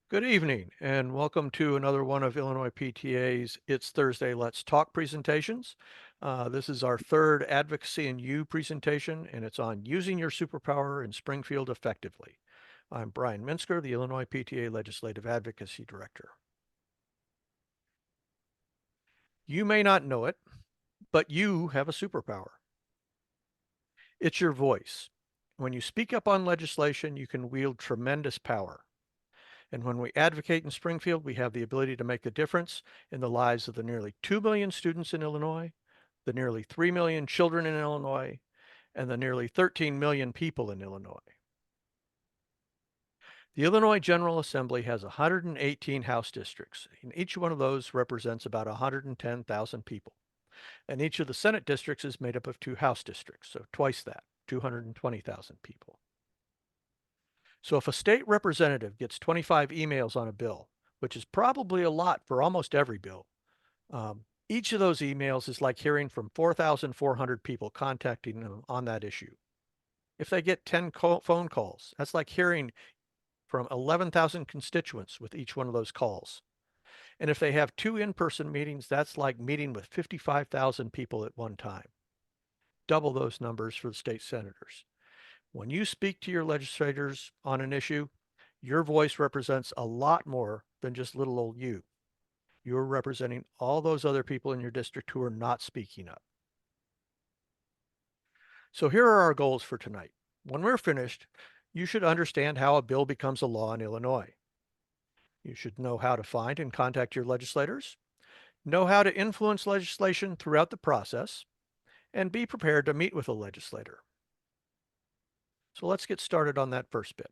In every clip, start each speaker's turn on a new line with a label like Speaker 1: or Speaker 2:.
Speaker 1: Good evening and welcome to another one of Illinois PTA's It's Thursday, Let's Talk presentations. This is our third Advocacy and You presentation, and it's on using your superpower in Springfield effectively. I'm Brian Minsker, the Illinois PTA Legislative Advocacy Director. You may not know it, but you have a superpower. It's your voice. When you speak up on legislation, you can wield tremendous power. And when we advocate in Springfield, we have the ability to make a difference in the lives of the nearly 2 million students in Illinois, the nearly 3 million children in Illinois, and the nearly 13 million people in Illinois. The Illinois General Assembly has 118 House districts, and each one of those represents about 110,000 people. And each of the Senate districts is made up of 2 House districts, so twice that, 220,000 people. So if a state representative gets 25 emails on a bill, which is probably a lot for almost every bill, each of those emails is like hearing from 4,400 people contacting them on that issue. If they get 10 phone calls, that's like hearing from 11,000 constituents with each one of those calls. And if they have 2 in-person meetings, that's like meeting with 55,000 people at one time. Double those numbers for the state senators. When you speak to your legislators on an issue, your voice represents a lot more than just little old you. You're representing all those other people in your district who are not speaking up. So here are our goals for tonight. When we're finished, you should understand how a bill becomes a law in Illinois. You should know how to find and contact your legislators, know how to influence legislation throughout the process, and be prepared to meet with a legislator. So let's get started on that first bit.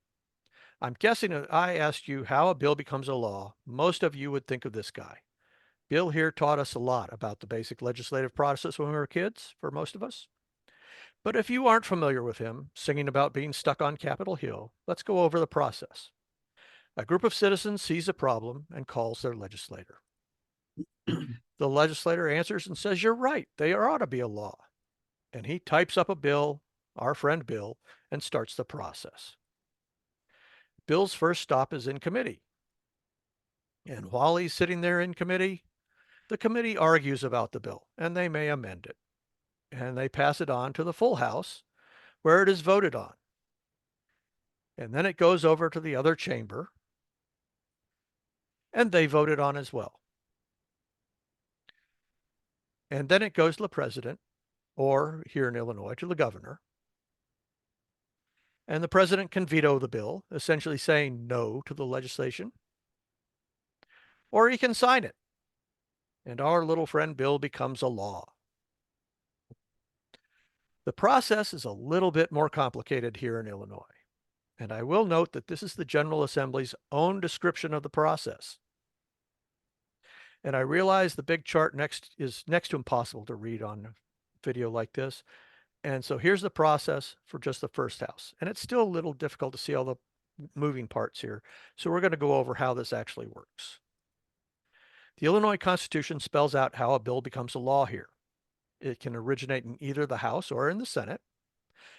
Speaker 1: I'm guessing if I asked you how a bill becomes a law, most of you would think of this guy. Bill here taught us a lot about the basic legislative process when we were kids, for most of us. But if you aren't familiar with him, singing about being stuck on Capitol Hill, let's go over the process. A group of citizens sees a problem and calls their legislator. The legislator answers and says, "You're right, there ought to be a law." And he types up a bill, our friend Bill, and starts the process. Bill's first stop is in committee. And while he's sitting there in committee, the committee argues about the bill, and they may amend it. And they pass it on to the full House, where it is voted on. And then it goes over to the other chamber, and they vote it on as well. And then it goes to the president, or here in Illinois, to the governor. And the president can veto the bill, essentially saying no to the legislation. Or he can sign it, and our little friend Bill becomes a law. The process is a little bit more complicated here in Illinois. And I will note that this is the General Assembly's own description of the process. And I realize the big chart is next to impossible to read on a video like this. And so here's the process for just the first house. And it's still a little difficult to see all the moving parts here. So we're going to go over how this actually works. The Illinois Constitution spells out how a bill becomes a law here. It can originate in either the House or in the Senate.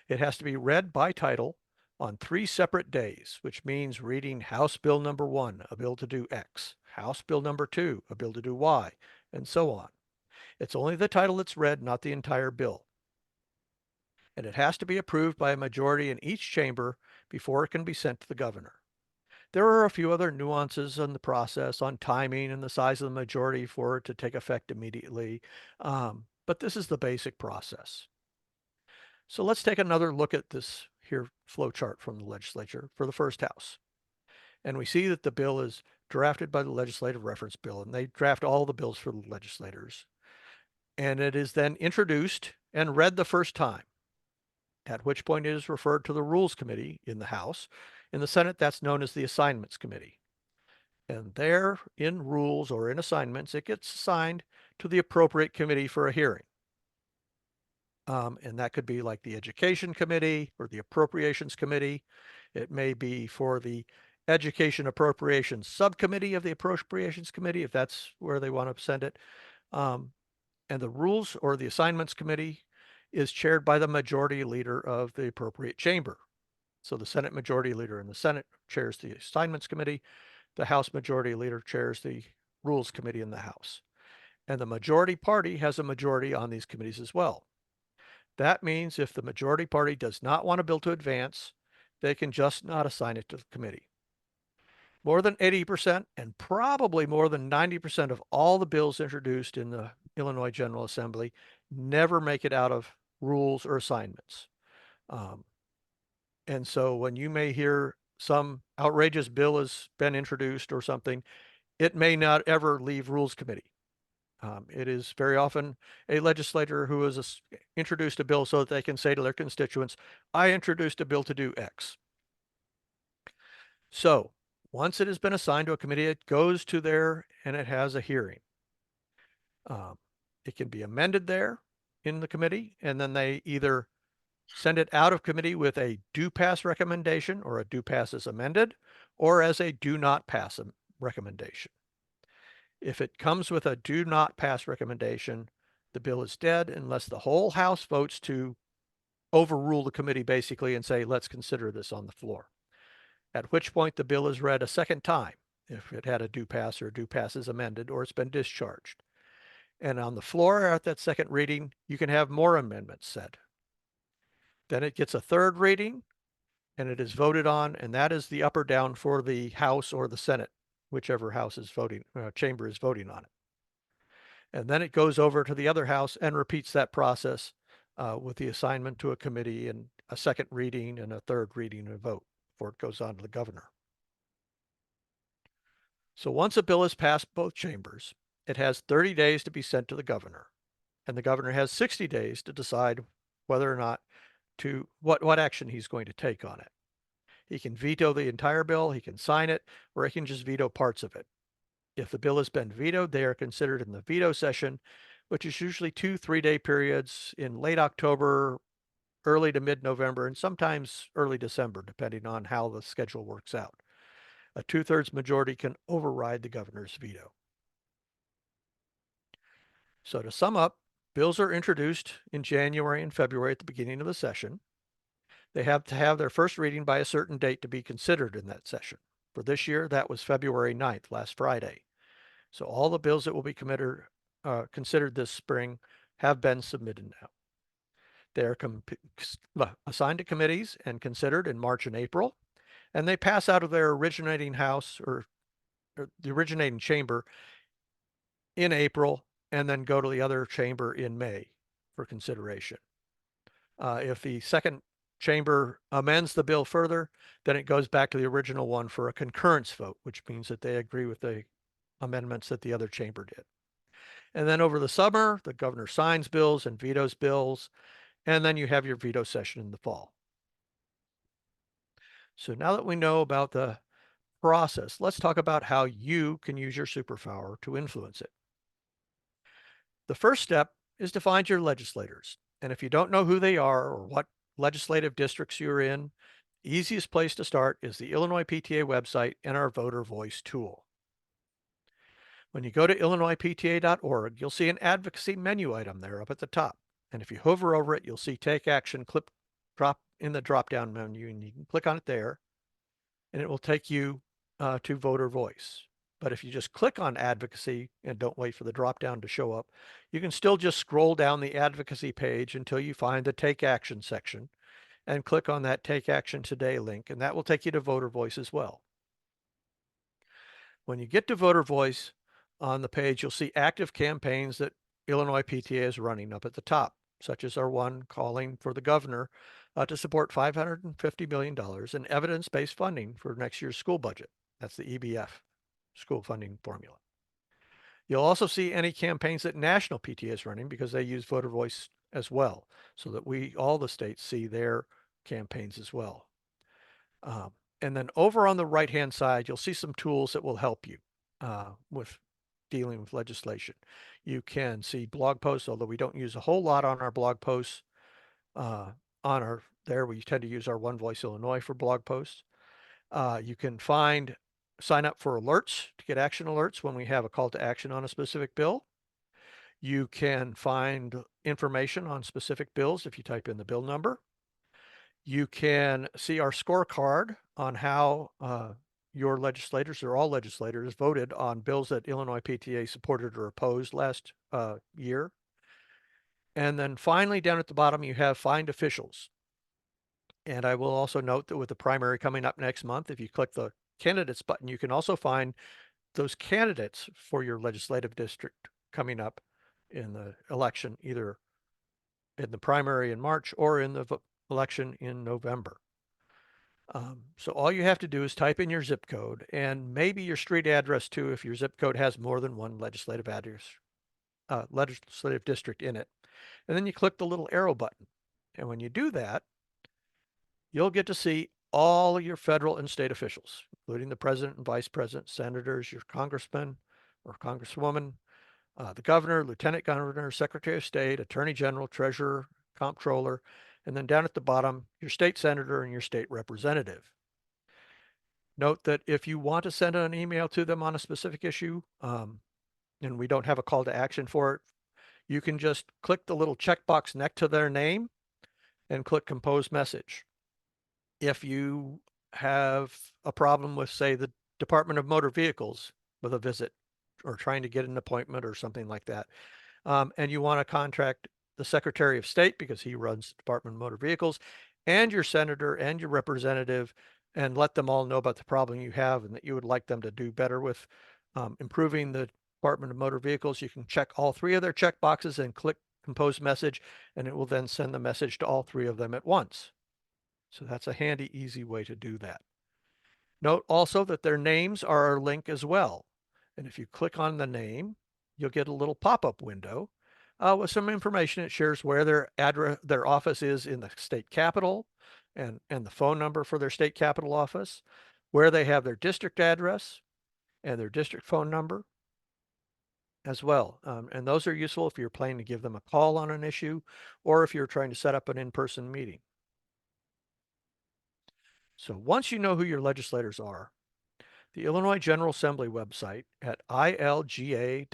Speaker 1: It has to be read by title on 3 separate days, which means reading House Bill number 1, a bill to do X, House Bill number 2, a bill to do Y, and so on. It's only the title that's read, not the entire bill. And it has to be approved by a majority in each chamber before it can be sent to the governor. There are a few other nuances in the process on timing and the size of the majority for it to take effect immediately, but this is the basic process. So let's take another look at this here flow chart from the legislature for the first house. And we see that the bill is drafted by the legislative reference bill, and they draft all the bills for the legislators. And it is then introduced and read the first time, at which point it is referred to the Rules Committee in the House. In the Senate, that's known as the Assignments Committee. And there, in rules or in assignments, it gets assigned to the appropriate committee for a hearing. And that could be like the Education Committee or the Appropriations Committee. It may be for the Education Appropriations Subcommittee of the Appropriations Committee, if that's where they want to send it. And the Rules or the Assignments Committee is chaired by the majority leader of the appropriate chamber. So the Senate Majority Leader in the Senate chairs the Assignments Committee. the House Majority Leader chairs the Rules Committee in the House. And the majority party has a majority on these committees as well. That means if the majority party does not want a bill to advance, they can just not assign it to the committee. More than 80% and probably more than 90% of all the bills introduced in the Illinois General Assembly never make it out of rules or assignments. And so when you may hear some outrageous bill has been introduced or something, it may not ever leave Rules Committee. It is very often a legislator who has introduced a bill so that they can say to their constituents, I introduced a bill to do X. So once it has been assigned to a committee, it goes to there and it has a hearing. It can be amended there in the committee, and then they either send it out of committee with a do pass recommendation or a do pass as amended, or as a do not pass recommendation. If it comes with a do not pass recommendation, the bill is dead unless the whole House votes to overrule the committee basically and say, let's consider this on the floor. At which point the bill is read a second time if it had a do pass or do pass is amended or it's been discharged. And on the floor at that second reading, you can have more amendments said. Then it gets a third reading and it is voted on, and that is the up or down for the House or the Senate, whichever House is voting, chamber is voting on it. And then it goes over to the other House and repeats that process with the assignment to a committee and a second reading and a third reading and vote before it goes on to the governor. So once a bill is passed both chambers, it has 30 days to be sent to the governor, and the governor has 60 days to decide whether or not to what action he's going to take on it. He can veto the entire bill, he can sign it, or he can just veto parts of it. If the bill has been vetoed, they are considered in the veto session, which is usually 2-3-day periods in late October, early to mid-November, and sometimes early December, depending on how the schedule works out. A 2/3 majority can override the governor's veto. So to sum up, bills are introduced in January and February at the beginning of the session. They have to have their first reading by a certain date to be considered in that session. For this year, that was February 9th, last Friday. So all the bills that will be considered this spring have been submitted now. They are assigned to committees and considered in March and April, and they pass out of their originating house or the originating chamber in April and then go to the other chamber in May for consideration. If the second chamber amends the bill further, then it goes back to the original one for a concurrence vote, which means that they agree with the amendments that the other chamber did. And then over the summer, the governor signs bills and vetoes bills, and then you have your veto session in the fall. So now that we know about the process, let's talk about how you can use your superpower to influence it. The first step is to find your legislators. And if you don't know who they are or what legislative districts you're in, the easiest place to start is the Illinois PTA website and our voter voice tool. When you go to illinoispta.org, you'll see an advocacy menu item there up at the top. And if you hover over it, you'll see take action, drop in the drop down menu, and you can click on it there, and it will take you to voter voice. But if you just click on advocacy and don't wait for the drop down to show up, you can still just scroll down the advocacy page until you find the take action section and click on that take action today link, and that will take you to voter voice as well. When you get to voter voice on the page, you'll see active campaigns that Illinois PTA is running up at the top, such as our one calling for the governor to support $550 million in evidence-based funding for next year's school budget. That's the EBF school funding formula. You'll also see any campaigns that National PTA is running because they use voter voice as well, so that all the states see their campaigns as well. And then over on the right-hand side, you'll see some tools that will help you with dealing with legislation. You can see blog posts, although we don't use a whole lot on our blog posts. We tend to use our One Voice Illinois for blog posts. You can sign up for alerts to get action alerts when we have a call to action on a specific bill. You can find information on specific bills if you type in the bill number. You can see our scorecard on how your legislators or all legislators voted on bills that Illinois PTA supported or opposed last year. And then finally, down at the bottom, you have find officials. And I will also note that with the primary coming up next month, if you click the candidates button, you can also find those candidates for your legislative district coming up in the election, either in the primary in March or in the election in November. So all you have to do is type in your zip code and maybe your street address too, if your zip code has more than one legislative address, legislative district in it. And then you click the little arrow button. And when you do that, you'll get to see all of your federal and state officials, including the president and vice president, senators, your congressman or congresswoman, the governor, lieutenant governor, secretary of state, attorney general, treasurer, comptroller, and then down at the bottom, your state senator and your state representative. Note that if you want to send an email to them on a specific issue, and we don't have a call to action for it, you can just click the little checkbox next to their name and click compose message. If you have a problem with, say, the Department of Motor Vehicles with a visit or trying to get an appointment or something like that, and you want to contact the Secretary of State because he runs the Department of Motor Vehicles, and your senator and your representative, and let them all know about the problem you have and that you would like them to do better with improving the Department of Motor Vehicles, you can check all three of their check boxes and click compose message, and it will then send the message to all three of them at once. So that's a handy, easy way to do that. Note also that their names are our link as well. And if you click on the name, you'll get a little pop-up window with some information. It shares where their office is in the state capital and the phone number for their state capital office, where they have their district address and their district phone number as well. And those are useful if you're planning to give them a call on an issue or if you're trying to set up an in-person meeting. So once you know who your legislators are, the Illinois General Assembly website at ilga.gov,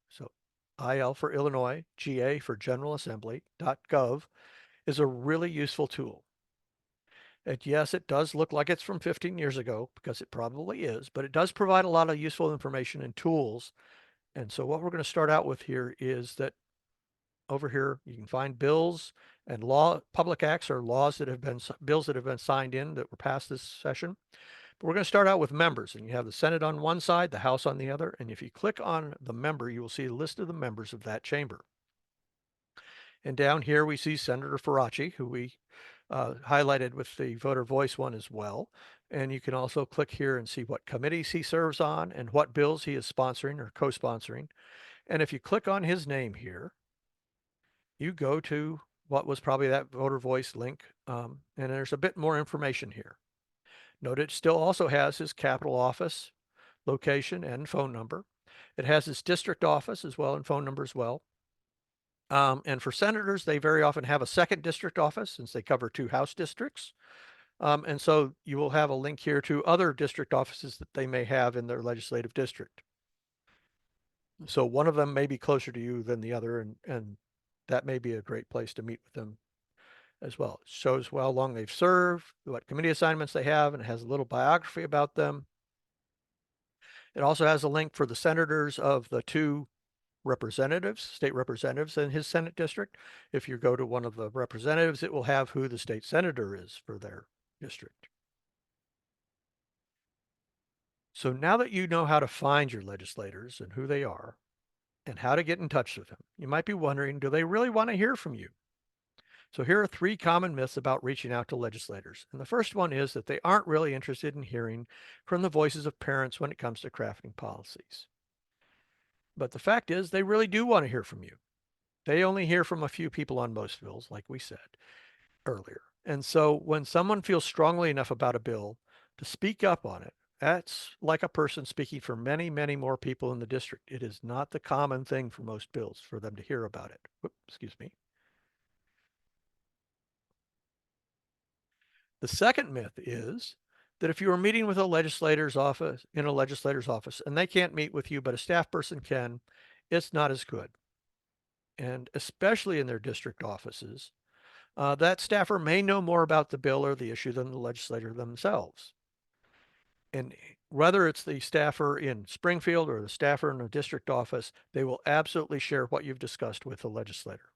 Speaker 1: so IL for Illinois, GA for General Assembly.gov, is a really useful tool. And yes, it does look like it's from 15 years ago, because it probably is, but it does provide a lot of useful information and tools. And so what we're going to start out with here is that over here you can find bills and public acts or laws that have been bills that have been signed in that were passed this session. But we're going to start out with members, and you have the Senate on one side, the House on the other. And if you click on the member, you will see a list of the members of that chamber. And down here we see Senator Faraci, who we highlighted with the voter voice one as well. And you can also click here and see what committees he serves on and what bills he is sponsoring or co-sponsoring. And if you click on his name here, you go to what was probably that voter voice link, and there's a bit more information here. Note it still also has his capital office location and phone number. It has his district office as well and phone number as well. And for senators, they very often have a second district office since they cover 2 House districts. And so you will have a link here to other district offices that they may have in their legislative district. So one of them may be closer to you than the other, and that may be a great place to meet with them as well. It shows how long they've served, what committee assignments they have, and it has a little biography about them. It also has a link for the senators of the 2 representatives, state representatives in his Senate district. If you go to one of the representatives, it will have who the state senator is for their district. So now that you know how to find your legislators and who they are and how to get in touch with them, you might be wondering, do they really want to hear from you? So here are 3 common myths about reaching out to legislators. And the first one is that they aren't really interested in hearing from the voices of parents when it comes to crafting policies. But the fact is they really do want to hear from you. They only hear from a few people on most bills, like we said earlier. And so when someone feels strongly enough about a bill to speak up on it, that's like a person speaking for many, many more people in the district. It is not the common thing for most bills for them to hear about it. Whoops, excuse me. The second myth is that if you are meeting with a legislator's office in a legislator's office and they can't meet with you, but a staff person can, it's not as good. And especially in their district offices, that staffer may know more about the bill or the issue than the legislator themselves. And whether it's the staffer in Springfield or the staffer in the district office, they will absolutely share what you've discussed with the legislator.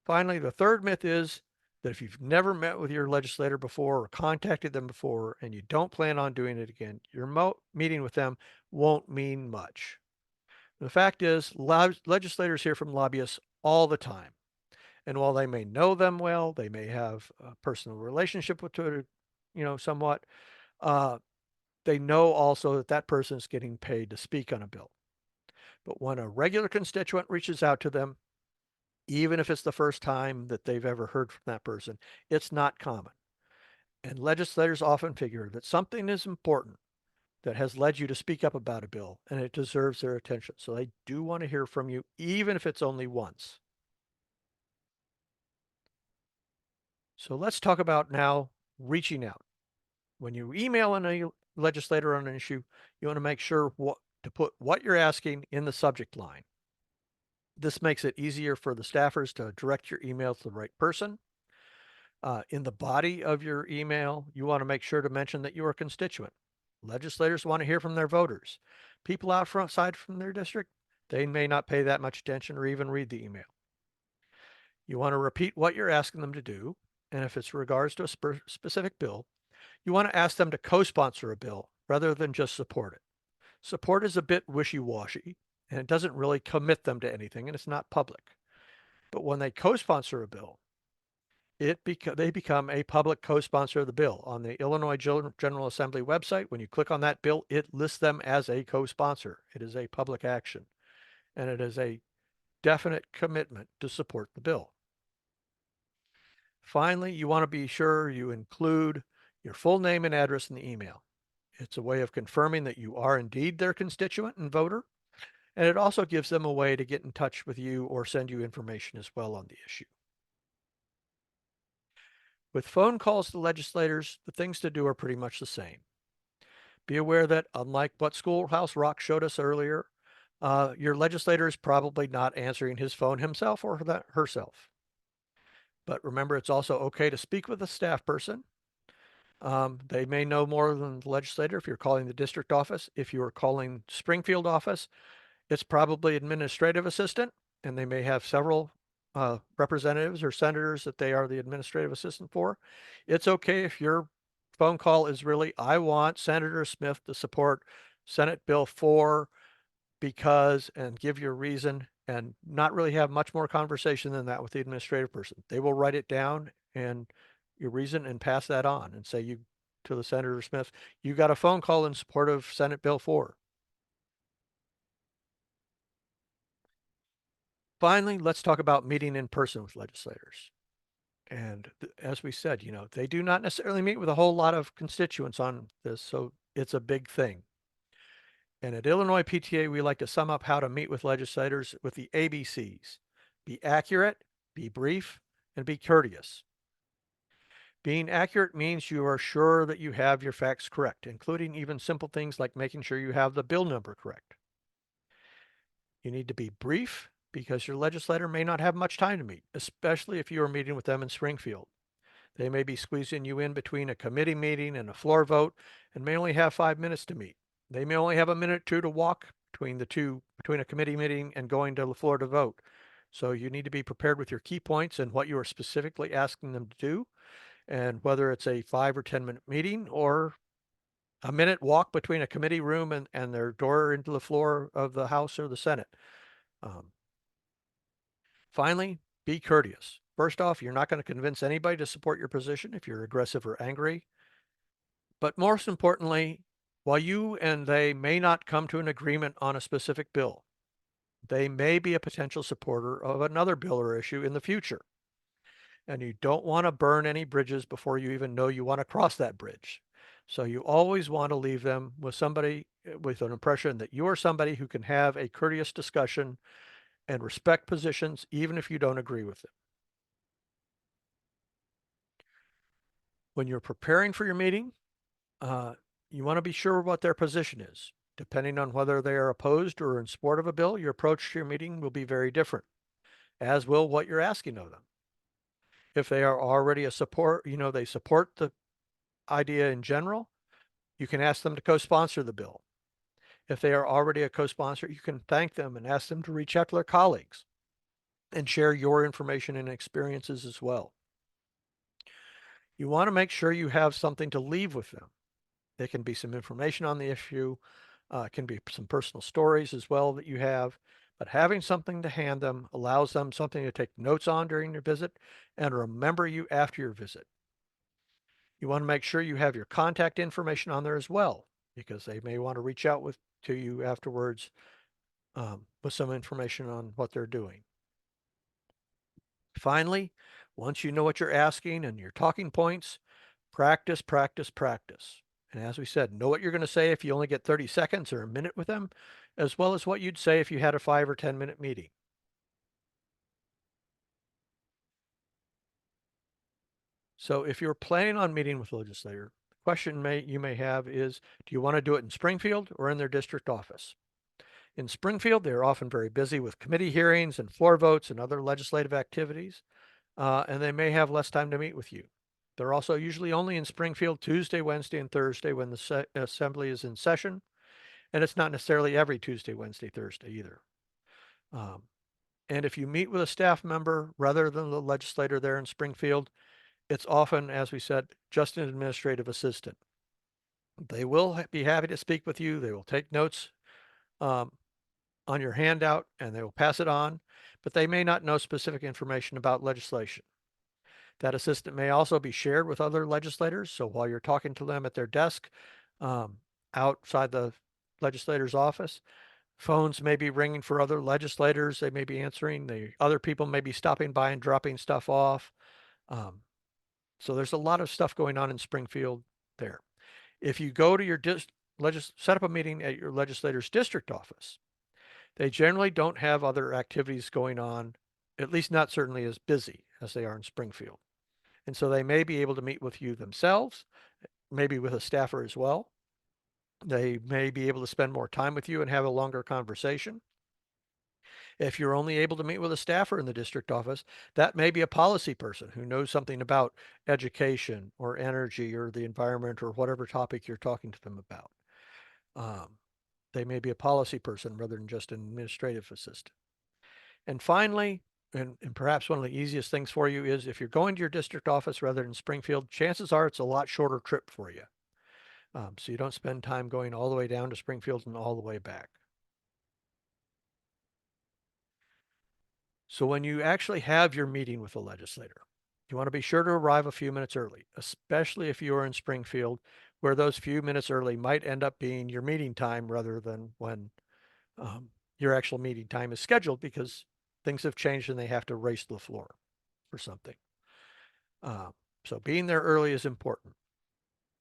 Speaker 1: Finally, the third myth is that if you've never met with your legislator before or contacted them before and you don't plan on doing it again, your meeting with them won't mean much. The fact is, legislators hear from lobbyists all the time. And while they may know them well, they may have a personal relationship with Twitter, somewhat, uh, they know also that that person is getting paid to speak on a bill. But when a regular constituent reaches out to them, even if it's the first time that they've ever heard from that person, it's not common. And legislators often figure that something is important that has led you to speak up about a bill and it deserves their attention. So they do want to hear from you, even if it's only once. So let's talk about now reaching out. When you email a legislator on an issue, you want to make sure to put what you're asking in the subject line. This makes it easier for the staffers to direct your email to the right person. In the body of your email, you want to make sure to mention that you're a constituent. Legislators want to hear from their voters. People outside from their district, they may not pay that much attention or even read the email. You want to repeat what you're asking them to do, and if it's regards to a specific bill, you want to ask them to co-sponsor a bill rather than just support it. Support is a bit wishy-washy, and it doesn't really commit them to anything, and it's not public. But when they co-sponsor a bill, they become a public co-sponsor of the bill. On the Illinois General Assembly website, when you click on that bill, it lists them as a co-sponsor. It is a public action, and it is a definite commitment to support the bill. Finally, you want to be sure you include your full name and address in the email. It's a way of confirming that you are indeed their constituent and voter, and it also gives them a way to get in touch with you or send you information as well on the issue. With phone calls to legislators, the things to do are pretty much the same. Be aware that, unlike what Schoolhouse Rock showed us earlier, your legislator is probably not answering his phone himself or herself. But remember, it's also okay to speak with a staff person. They may know more than the legislator if you're calling the district office. If you are calling Springfield office, it's probably administrative assistant, and they may have several representatives or senators that they are the administrative assistant for. It's okay if your phone call is really, I want Senator Smith to support Senate Bill 4 because, and give your reason, and not really have much more conversation than that with the administrative person. They will write it down and your reason and pass that on and say you to the Senator Smith, you got a phone call in support of Senate Bill 4. Finally, let's talk about meeting in person with legislators. And as we said, they do not necessarily meet with a whole lot of constituents on this, so it's a big thing. And at Illinois PTA, we like to sum up how to meet with legislators with the ABCs. Be accurate, be brief, and be courteous. Being accurate means you are sure that you have your facts correct, including even simple things like making sure you have the bill number correct. You need to be brief because your legislator may not have much time to meet, especially if you are meeting with them in Springfield. They may be squeezing you in between a committee meeting and a floor vote and may only have 5 minutes to meet. They may only have a minute or two to walk between a committee meeting and going to the floor to vote. So you need to be prepared with your key points and what you are specifically asking them to do, and whether it's a 5 or 10 minute meeting or a minute walk between a committee room and their door into the floor of the House or the Senate. Um, Finally, be courteous. First off, you're not going to convince anybody to support your position if you're aggressive or angry. But most importantly, while you and they may not come to an agreement on a specific bill, they may be a potential supporter of another bill or issue in the future. And you don't want to burn any bridges before you even know you want to cross that bridge. So you always want to leave them with somebody with an impression that you are somebody who can have a courteous discussion and respect positions, even if you don't agree with them. When you're preparing for your meeting, you want to be sure what their position is. Depending on whether they are opposed or in support of a bill, your approach to your meeting will be very different, as will what you're asking of them. If they are already they support the idea in general, You can ask them to co-sponsor the bill. If they are already a co-sponsor, you can thank them and ask them to reach out to their colleagues and share your information and experiences as well. You want to make sure you have something to leave with them. There can be some information on the issue, can be some personal stories as well that you have, but having something to hand them allows them something to take notes on during your visit and remember you after your visit. You want to make sure you have your contact information on there as well, because they may want to reach out to you afterwards with some information on what they're doing. Finally, once you know what you're asking and your talking points, practice, practice, practice. And as we said, know what you're going to say if you only get 30 seconds or a minute with them, as well as what you'd say if you had a 5 or 10-minute meeting. So if you're planning on meeting with a legislator, the question you may have is, do you want to do it in Springfield or in their district office? In Springfield, they're often very busy with committee hearings and floor votes and other legislative activities, and they may have less time to meet with you. They're also usually only in Springfield Tuesday, Wednesday, and Thursday when the assembly is in session, and it's not necessarily every Tuesday, Wednesday, Thursday either. Um, and if you meet with a staff member rather than the legislator there in Springfield, it's often, as we said, just an administrative assistant. They will be happy to speak with you. They will take notes um, on your handout and they will pass it on, but they may not know specific information about legislation. That assistant may also be shared with other legislators. So while you're talking to them at their desk um, outside the legislator's office, phones may be ringing for other legislators. They may be answering. The other people may be stopping by and dropping stuff off. Um, so there's a lot of stuff going on in Springfield there. If you go to your set up a meeting at your legislator's district office, they generally don't have other activities going on, at least not certainly as busy as they are in Springfield. And so they may be able to meet with you themselves, maybe with a staffer as well. They may be able to spend more time with you and have a longer conversation. If you're only able to meet with a staffer in the district office, that may be a policy person who knows something about education or energy or the environment or whatever topic you're talking to them about. They may be a policy person rather than just an administrative assistant. And finally, and perhaps one of the easiest things for you is if you're going to your district office rather than Springfield, chances are it's a lot shorter trip for you. So you don't spend time going all the way down to Springfield and all the way back. So when you actually have your meeting with a legislator, you want to be sure to arrive a few minutes early, especially if you are in Springfield, where those few minutes early might end up being your meeting time rather than when your actual meeting time is scheduled because things have changed and they have to race the floor for something. So being there early is important.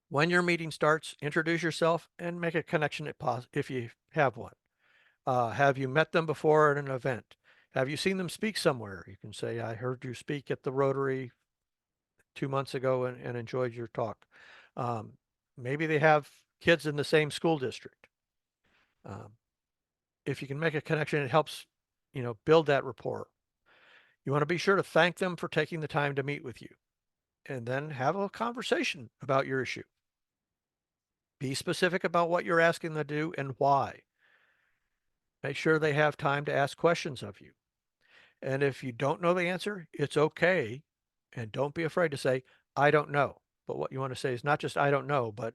Speaker 1: When your meeting starts, introduce yourself and make a connection if you have one. Have you met them before at an event? Have you seen them speak somewhere? You can say, I heard you speak at the Rotary 2 months ago and enjoyed your talk. Um, maybe they have kids in the same school district. Um, if you can make a connection, it helps, build that rapport. You want to be sure to thank them for taking the time to meet with you and then have a conversation about your issue. Be specific about what you're asking them to do and why. Make sure they have time to ask questions of you. And if you don't know the answer, it's okay. And don't be afraid to say, I don't know. But what you want to say is not just, I don't know, but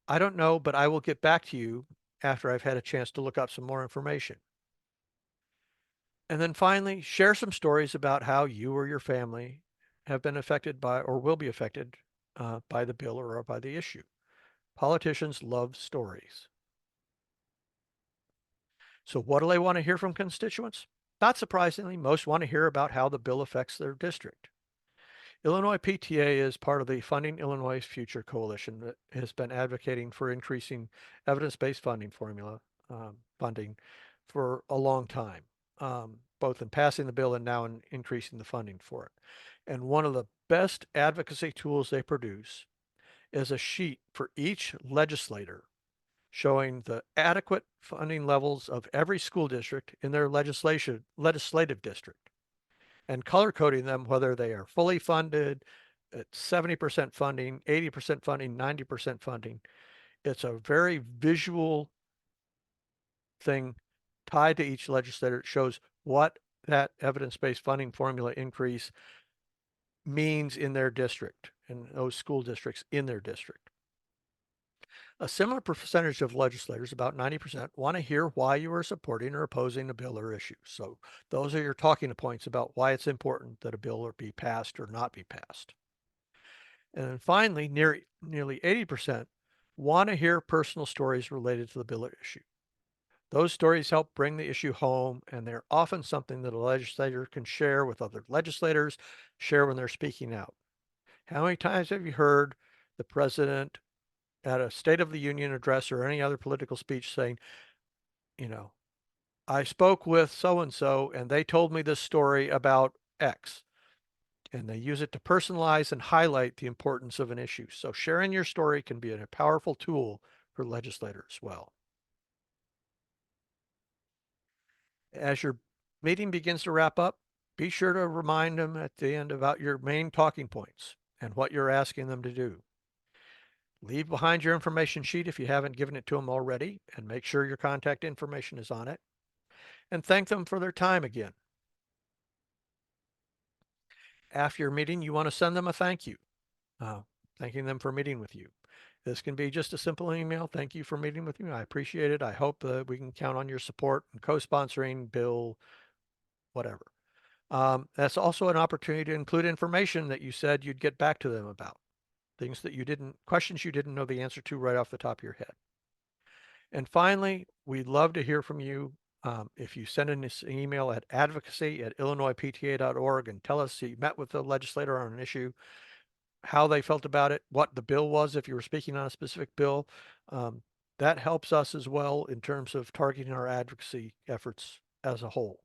Speaker 1: I will get back to you after I've had a chance to look up some more information. And then finally, share some stories about how you or your family have been affected by or will be affected by the bill or by the issue. Politicians love stories. So what do they want to hear from constituents? Not surprisingly, most want to hear about how the bill affects their district. Illinois PTA is part of the Funding Illinois Future Coalition that has been advocating for increasing evidence-based funding for a long time, both in passing the bill and now in increasing the funding for it. And one of the best advocacy tools they produce is a sheet for each legislator showing the adequate funding levels of every school district in their legislative district and color coding them whether they are fully funded at 70% funding, 80% funding, 90% funding. It's a very visual thing tied to each legislator. It shows what that evidence-based funding formula increase means in their district, in those school districts in their district. A similar percentage of legislators, about 90%, want to hear why you are supporting or opposing a bill or issue. So those are your talking points about why it's important that a bill or be passed or not be passed. And then finally, nearly 80% want to hear personal stories related to the bill or issue. Those stories help bring the issue home, and they're often something that a legislator can share with other legislators, share when they're speaking out. How many times have you heard the president at a State of the Union address or any other political speech saying, you know, I spoke with so-and-so and they told me this story about X. And they use it to personalize and highlight the importance of an issue. So sharing your story can be a powerful tool for legislators as well. As your meeting begins to wrap up, be sure to remind them at the end about your main talking points and what you're asking them to do. Leave behind your information sheet if you haven't given it to them already, and make sure your contact information is on it. And thank them for their time again. After your meeting, you want to send them a thank you, uh, thanking them for meeting with you. This can be just a simple email. Thank you for meeting with me. I appreciate it. I hope that we can count on your support and co-sponsoring, bill, whatever. That's also an opportunity to include information that you said you'd get back to them about, things that you didn't, questions you didn't know the answer to right off the top of your head. And finally, we'd love to hear from you. If you send in this email at advocacy@illinoispta.org and tell us you met with the legislator on an issue, how they felt about it, what the bill was, if you were speaking on a specific bill, um, that helps us as well in terms of targeting our advocacy efforts as a whole.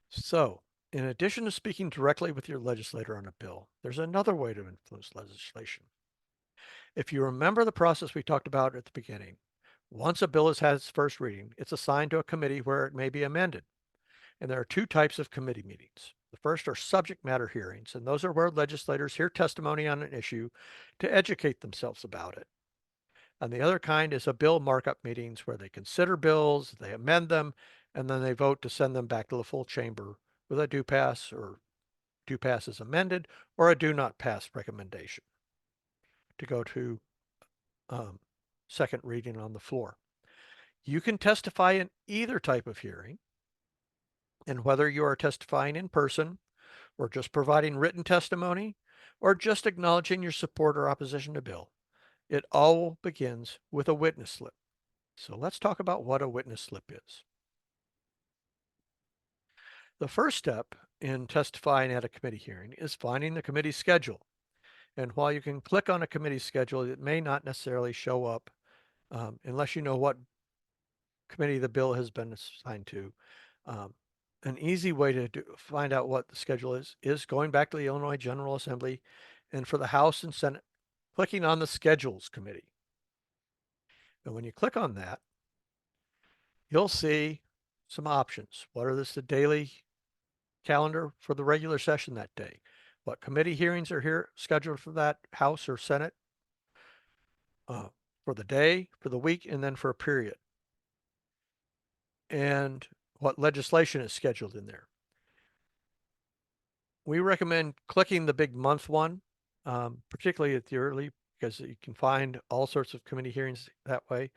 Speaker 1: So, in addition to speaking directly with your legislator on a bill, there's another way to influence legislation. If you remember the process we talked about at the beginning, once a bill has had its first reading, it's assigned to a committee where it may be amended. And there are two types of committee meetings. The first are subject matter hearings, and those are where legislators hear testimony on an issue to educate themselves about it. And the other kind is a bill markup meetings where they consider bills, they amend them, and then they vote to send them back to the full chamber with a do pass or do pass as amended or a do not pass recommendation to go to second reading on the floor. You can testify in either type of hearing, and whether you are testifying in person or just providing written testimony or just acknowledging your support or opposition to bill, it all begins with a witness slip. So let's talk about what a witness slip is. The first step in testifying at a committee hearing is finding the committee schedule. And while you can click on a committee schedule, it may not necessarily show up unless you know what committee the bill has been assigned to. Um, an easy way to find out what the schedule is going back to the Illinois General Assembly, and for the House and Senate, clicking on the Schedules Committee. And when you click on that, you'll see some options. What are the daily calendar for the regular session that day? What committee hearings are here scheduled for that House or Senate for the day, for the week, and then for a period. And what legislation is scheduled in there. We recommend clicking the big month one, particularly at the early, because you can find all sorts of committee hearings that way.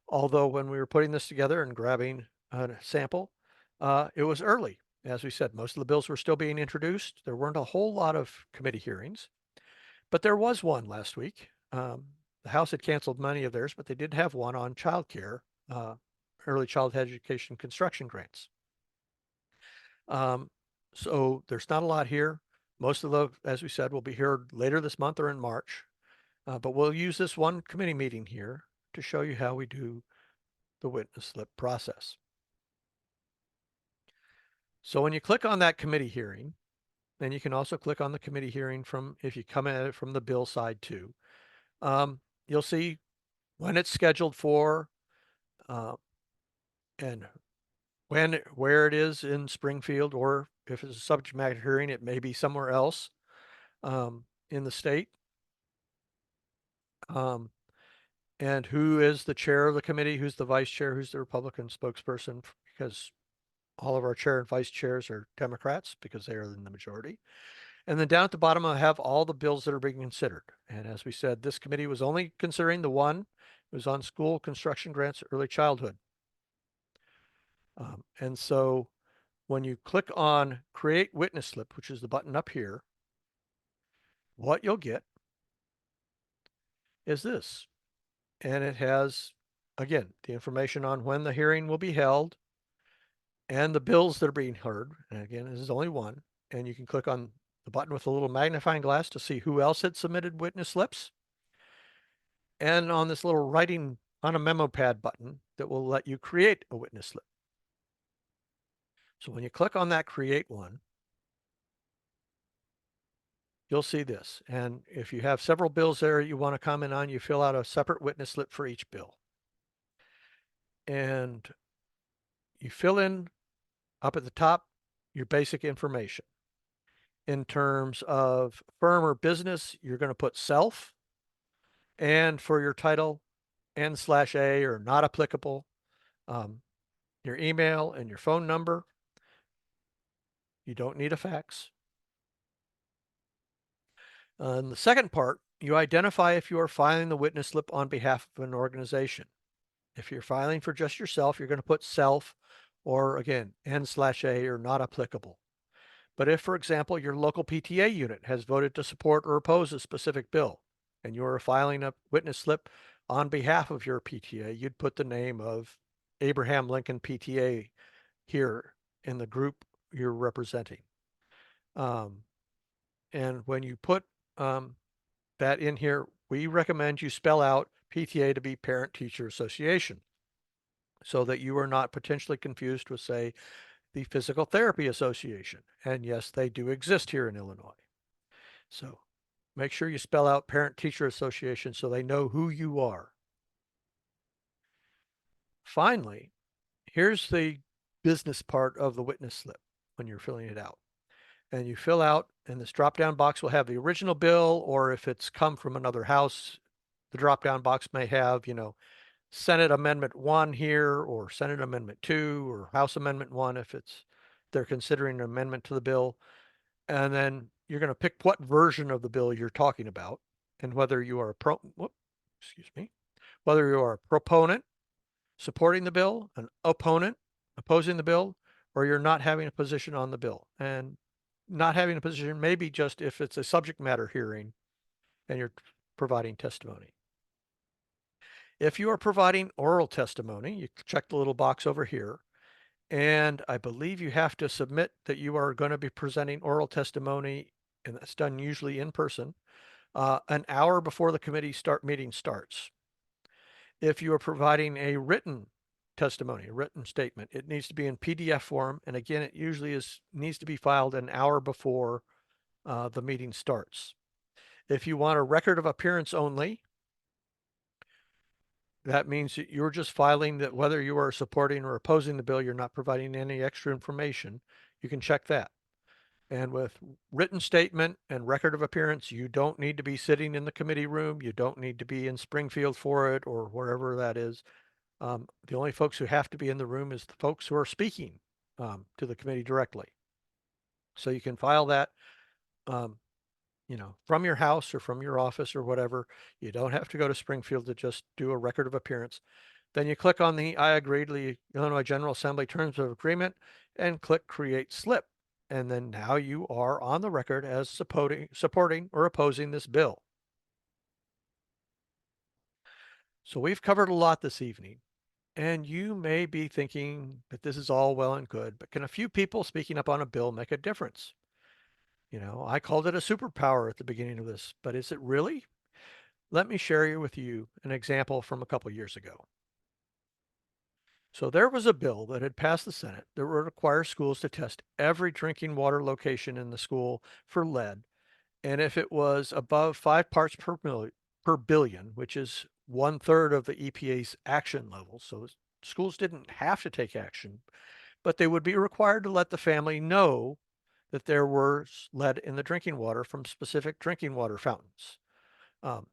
Speaker 1: Although when we were putting this together and grabbing a sample, it was early. As we said, most of the bills were still being introduced. There weren't a whole lot of committee hearings, but there was one last week. The House had canceled many of theirs, but they did have one on child care, early childhood education construction grants. So there's not a lot here. Most of the, as we said, will be here later this month or in March. But we'll use this one committee meeting here to show you how we do the witness slip process. So when you click on that committee hearing, then you can also click on the committee hearing from, if you come at it from the bill side too, you'll see when it's scheduled for, and where it is in Springfield, or if it's a subject matter hearing, it may be somewhere else in the state. And who is the chair of the committee, who's the vice chair, who's the Republican spokesperson, because all of our chair and vice chairs are Democrats because they are in the majority. And then down at the bottom, I have all the bills that are being considered. And as we said, this committee was only considering the one. It was on school construction grants, early childhood. And so when you click on create witness slip, which is the button up here, what you'll get is this. And it has, again, the information on when the hearing will be held and the bills that are being heard. And again, this is only one. And you can click on the button with a little magnifying glass to see who else had submitted witness slips. And on this little writing on a memo pad button that will let you create a witness slip. So when you click on that create one, you'll see this. And if you have several bills there you want to comment on, you fill out a separate witness slip for each bill. And you fill in up at the top your basic information. In terms of firm or business, you're going to put self, and for your title, N/A or not applicable, your email and your phone number. You don't need a fax. In the second part, you identify if you are filing the witness slip on behalf of an organization. If you're filing for just yourself, you're going to put self or again, N/A or not applicable. But if, for example, your local PTA unit has voted to support or oppose a specific bill, and you are filing a witness slip on behalf of your PTA, you'd put the name of Abraham Lincoln PTA here in the group you're representing. And when you put that in here, we recommend you spell out PTA to be Parent Teacher Association so that you are not potentially confused with, say, the Physical Therapy Association. And yes, they do exist here in Illinois. So make sure you spell out Parent Teacher Association so they know who you are. Finally, here's the business part of the witness slip when you're filling it out. And you fill out, and this drop-down box will have the original bill, or if it's come from another house, the drop-down box may have, Senate Amendment 1 here, or Senate Amendment 2, or House Amendment 1 if they're considering an amendment to the bill. And then you're going to pick what version of the bill you're talking about, and whether you are whether you are a proponent supporting the bill, an opponent opposing the bill, or you're not having a position on the bill. And not having a position maybe just if it's a subject matter hearing and you're providing testimony. If you are providing oral testimony, you check the little box over here. And I believe you have to submit that you are going to be presenting oral testimony, and that's done usually in person, an hour before the committee meeting starts. If you are providing a written testimony, a written statement, it needs to be in PDF form. And again, it usually needs to be filed an hour before the meeting starts. If you want a record of appearance only, that means that you're just filing that whether you are supporting or opposing the bill, you're not providing any extra information. You can check that. And with written statement and record of appearance, you don't need to be sitting in the committee room. You don't need to be in Springfield for it or wherever that is. The only folks who have to be in the room is the folks who are speaking to the committee directly. So you can file that, from your house or from your office or whatever. You don't have to go to Springfield to just do a record of appearance. Then you click on the I agree to the Illinois General Assembly Terms of Agreement and click Create Slip. And then now you are on the record as supporting or opposing this bill. So we've covered a lot this evening. And you may be thinking that this is all well and good, but can a few people speaking up on a bill make a difference? I called it a superpower at the beginning of this, but is it really? Let me share with you an example from a couple years ago. So there was a bill that had passed the Senate that would require schools to test every drinking water location in the school for lead. And if it was above 5 parts per billion, which is 1/3 of the EPA's action level, so schools didn't have to take action, but they would be required to let the family know that there was lead in the drinking water from specific drinking water fountains. Um,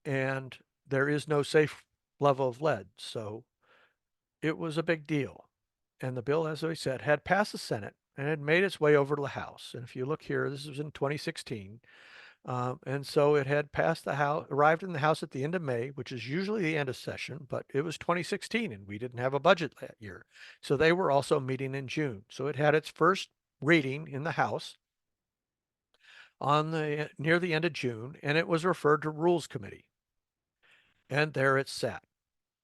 Speaker 1: and there is no safe level of lead. So it was a big deal. And the bill, as I said, had passed the Senate and had made its way over to the House. And if you look here, this was in 2016. And so it had passed the House, arrived in the House at the end of May, which is usually the end of session, but it was 2016 and we didn't have a budget that year. So they were also meeting in June. So it had its first reading in the House on the near the end of June, and it was referred to Rules Committee. And there it sat.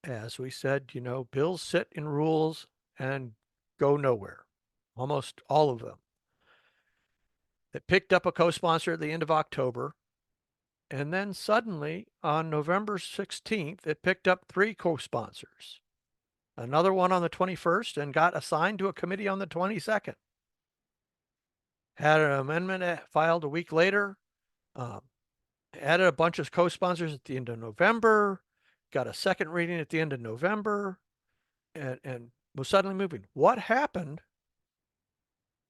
Speaker 1: As we said, bills sit in rules and go nowhere, almost all of them. It picked up a co-sponsor at the end of October. And then suddenly on November 16th, it picked up 3 co-sponsors, another one on the 21st, and got assigned to a committee on the 22nd. Had an amendment filed a week later, added a bunch of co-sponsors at the end of November, got a second reading at the end of November, and was suddenly moving. What happened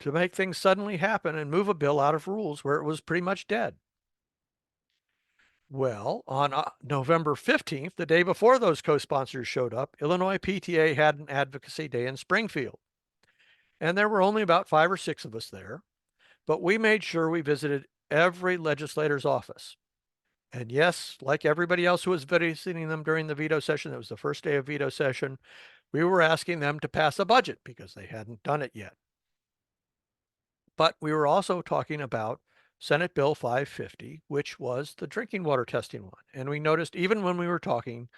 Speaker 1: to make things suddenly happen and move a bill out of rules where it was pretty much dead? Well, on November 15th, the day before those co-sponsors showed up, Illinois PTA had an advocacy day in Springfield. And there were only about 5 or 6 of us there, but we made sure we visited every legislator's office. And yes, like everybody else who was visiting them during the veto session, it was the first day of veto session, we were asking them to pass a budget because they hadn't done it yet. But we were also talking about Senate Bill 550, which was the drinking water testing one. And we noticed even when we were talking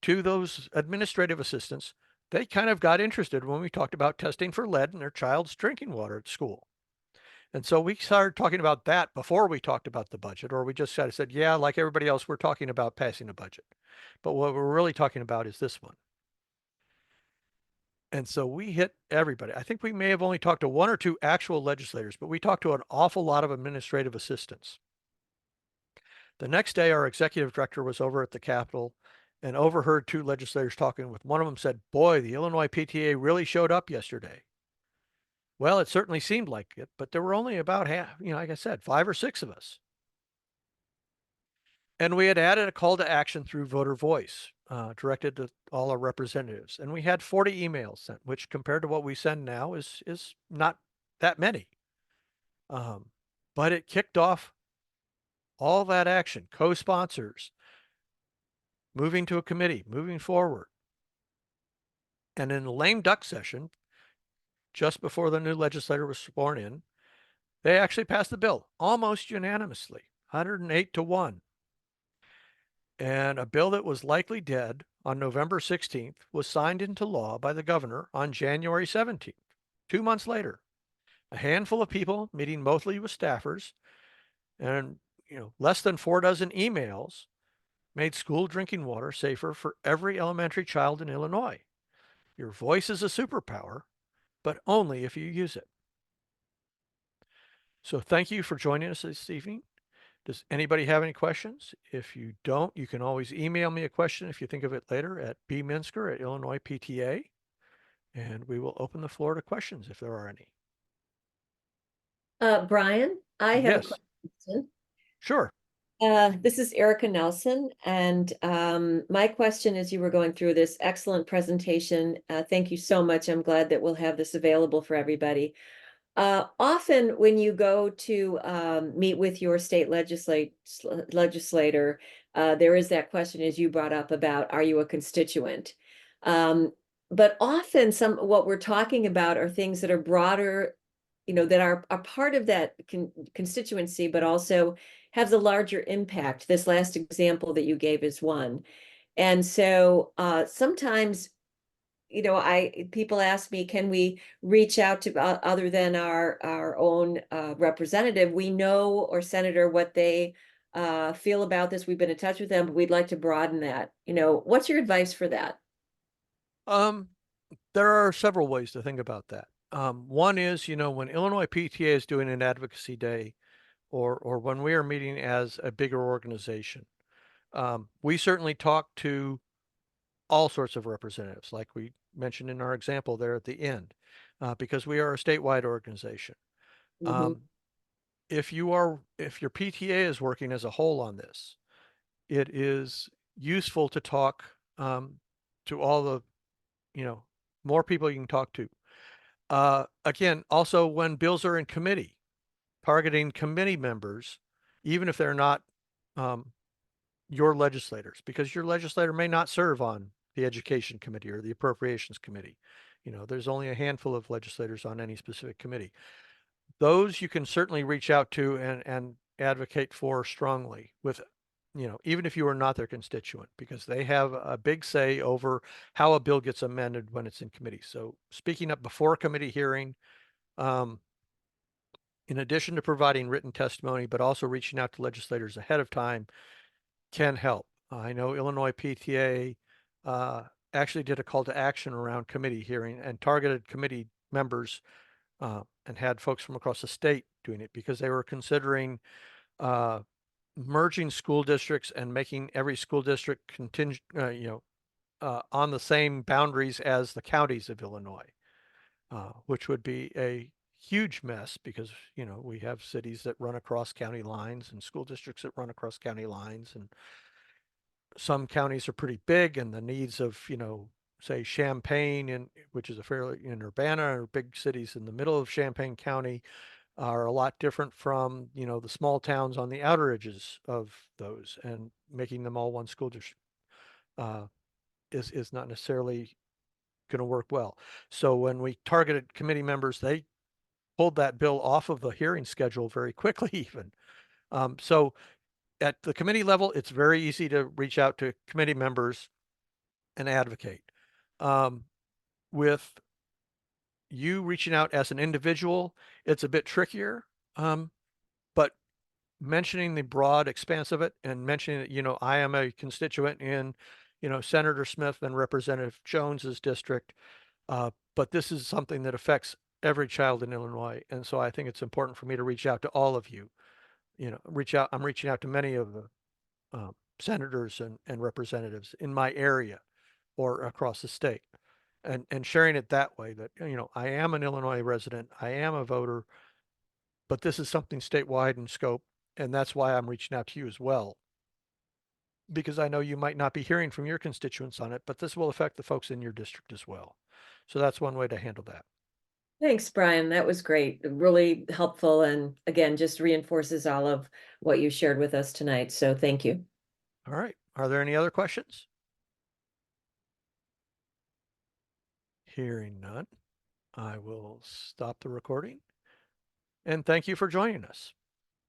Speaker 1: to those administrative assistants, they kind of got interested when we talked about testing for lead in their child's drinking water at school. And so we started talking about that before we talked about the budget, or we just kind of said, yeah, like everybody else, we're talking about passing a budget. But what we're really talking about is this one. And so we hit everybody. I think we may have only talked to 1 or 2 actual legislators, but we talked to an awful lot of administrative assistants. The next day, our executive director was over at the Capitol and overheard 2 legislators talking with. One of them said, boy, the Illinois PTA really showed up yesterday. Well, it certainly seemed like it, but there were only about half, like I said, 5 or 6 of us. And we had added a call to action through voter voice, directed to all our representatives. And we had 40 emails sent, which compared to what we send now is not that many. But it kicked off all that action, co-sponsors, moving to a committee, moving forward. And in the lame duck session, just before the new legislator was sworn in, they actually passed the bill almost unanimously, 108 to 1. And a bill that was likely dead on November 16th was signed into law by the governor on January 17th, 2 months later. A handful of people meeting mostly with staffers and less than 4 dozen emails made school drinking water safer for every elementary child in Illinois. Your voice is a superpower, but only if you use it. So thank you for joining us this evening. Does anybody have any questions? If you don't, you can always email me a question if you think of it later at bminsker@illinoispta, and we will open the floor to questions if there are any.
Speaker 2: Brian, I have a
Speaker 1: Yes,
Speaker 2: question.
Speaker 1: sure.
Speaker 2: This is Erica Nelson, and my question as you were going through this excellent presentation, thank you so much. I'm glad that we'll have this available for everybody. Often when you go to meet with your state legislator, there is that question, as you brought up, about are you a constituent? But often what we're talking about are things that are broader, that are part of that constituency, but also have the larger impact. This last example that you gave is one. And so sometimes people ask me, can we reach out to other than our own representative? We know, or senator, what they feel about this. We've been in touch with them, but we'd like to broaden that. What's your advice for that?
Speaker 1: Um, there are several ways to think about that. One is, when Illinois PTA is doing an advocacy day, or when we are meeting as a bigger organization, we certainly talk to all sorts of representatives, like we mentioned in our example there at the end, because we are a statewide organization.
Speaker 2: Mhm.
Speaker 1: Um, if your PTA is working as a whole on this, it is useful to talk to all the, more people you can talk to. Again, also when bills are in committee, targeting committee members, even if they're not um, your legislators, because your legislator may not serve on the education committee or the appropriations committee. There's only a handful of legislators on any specific committee. Those you can certainly reach out to and advocate for strongly with, even if you are not their constituent, because they have a big say over how a bill gets amended when it's in committee. So speaking up before a committee hearing, um, in addition to providing written testimony, but also reaching out to legislators ahead of time can help. I know Illinois PTA actually did a call to action around committee hearing and targeted committee members and had folks from across the state doing it because they were considering uh, merging school districts and making every school district contingent, on the same boundaries as the counties of Illinois, which would be a huge mess because, we have cities that run across county lines and school districts that run across county lines. And some counties are pretty big and the needs of, say Champaign, which is a fairly in Urbana or big cities in the middle of Champaign County are a lot different from, the small towns on the outer edges of those, and making them all one school district uh, is not necessarily going to work well. So when we targeted committee members, they pulled that bill off of the hearing schedule very quickly even. So at the committee level, it's very easy to reach out to committee members and advocate. Um, with you reaching out as an individual, it's a bit trickier. But mentioning the broad expanse of it and mentioning that, I am a constituent in, Senator Smith and Representative Jones's district. But this is something that affects every child in Illinois. And so I think it's important for me to reach out to all of you, I'm reaching out to many of the senators and representatives in my area or across the state and sharing it that way that, I am an Illinois resident. I am a voter, but this is something statewide in scope. And that's why I'm reaching out to you as well, because I know you might not be hearing from your constituents on it, but this will affect the folks in your district as well. So that's one way to handle that.
Speaker 2: Thanks, Brian. That was great. Really helpful. And again, just reinforces all of what you shared with us tonight. So thank you.
Speaker 1: All right. Are there any other questions? Hearing none, I will stop the recording. And thank you for joining us.